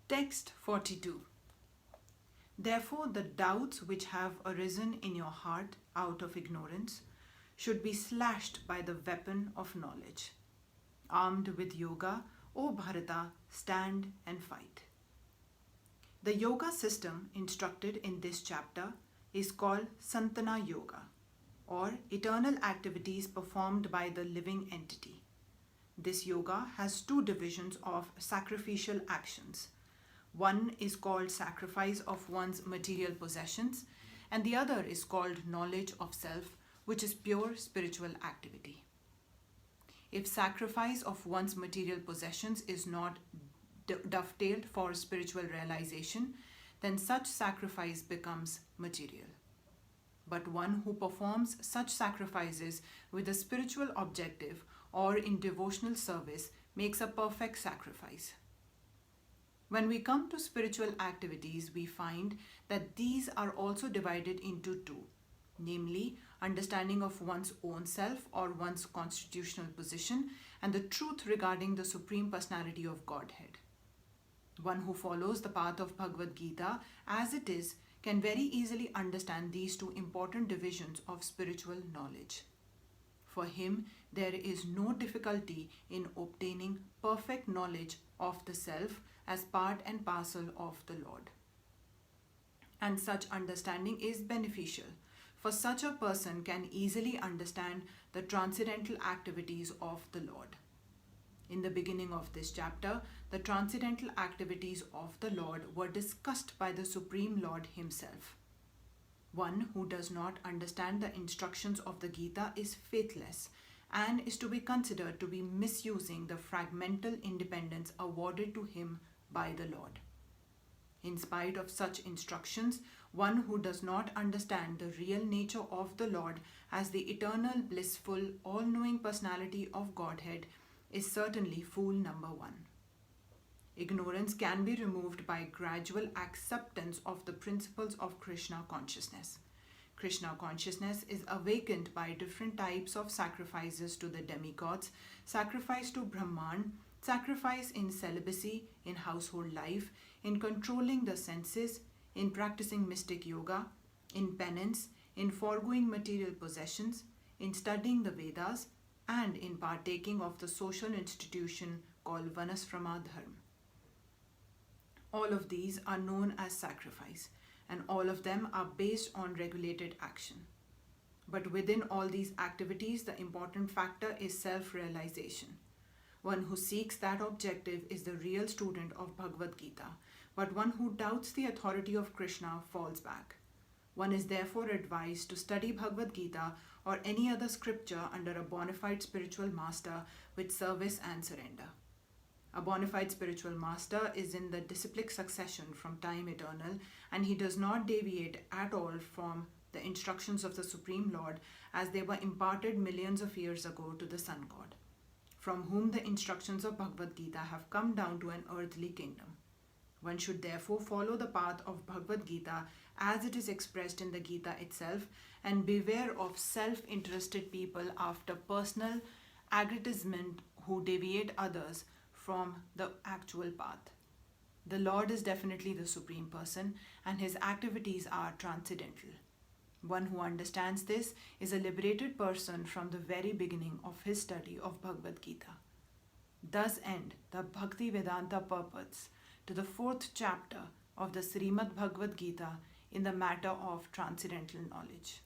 Text 42. Therefore, the doubts which have arisen in your heart out of ignorance should be slashed by the weapon of knowledge. Armed with yoga, O Bharata, stand and fight. The yoga system instructed in this chapter is called Santana Yoga, or eternal activities performed by the living entity. This yoga has two divisions of sacrificial actions. One is called sacrifice of one's material possessions, and the other is called knowledge of self, which is pure spiritual activity. If sacrifice of one's material possessions is not dovetailed for spiritual realization, then such sacrifice becomes material. But one who performs such sacrifices with a spiritual objective or in devotional service makes a perfect sacrifice. When we come to spiritual activities, we find that these are also divided into two, namely understanding of one's own self or one's constitutional position and the truth regarding the Supreme Personality of Godhead. One who follows the path of Bhagavad-Gita as it is can very easily understand these two important divisions of spiritual knowledge. For him, there is no difficulty in obtaining perfect knowledge of the self as part and parcel of the Lord. And such understanding is beneficial, for such a person can easily understand the transcendental activities of the Lord. In the beginning of this chapter, the transcendental activities of the Lord were discussed by the Supreme Lord himself. One who does not understand the instructions of the Gita is faithless and is to be considered to be misusing the fragmental independence awarded to him by the Lord. In spite of such instructions, one who does not understand the real nature of the Lord as the eternal, blissful, all-knowing personality of Godhead is certainly fool number one. Ignorance can be removed by gradual acceptance of the principles of Krishna consciousness. Krishna consciousness is awakened by different types of sacrifices to the demigods, sacrifice to Brahman, sacrifice in celibacy, in household life, in controlling the senses, in practicing mystic yoga, in penance, in foregoing material possessions, in studying the Vedas, and in partaking of the social institution called Vanasrama Dharma. All of these are known as sacrifice, and all of them are based on regulated action. But within all these activities, the important factor is self-realization. One who seeks that objective is the real student of Bhagavad-Gita, but one who doubts the authority of Krishna falls back. One is therefore advised to study Bhagavad-Gita or any other scripture under a bona fide spiritual master with service and surrender. A bona fide spiritual master is in the disciplic succession from time eternal, and he does not deviate at all from the instructions of the Supreme Lord as they were imparted millions of years ago to the Sun God, from whom the instructions of Bhagavad Gita have come down to an earthly kingdom. One should therefore follow the path of Bhagavad Gita as it is expressed in the Gita itself and beware of self-interested people after personal aggrandizement who deviate others from the actual path. The Lord is definitely the Supreme Person and his activities are transcendental. One who understands this is a liberated person from the very beginning of his study of Bhagavad Gita. Thus end the Bhaktivedanta purports to the 4th chapter of the Srimad Bhagavad Gita in the matter of transcendental knowledge.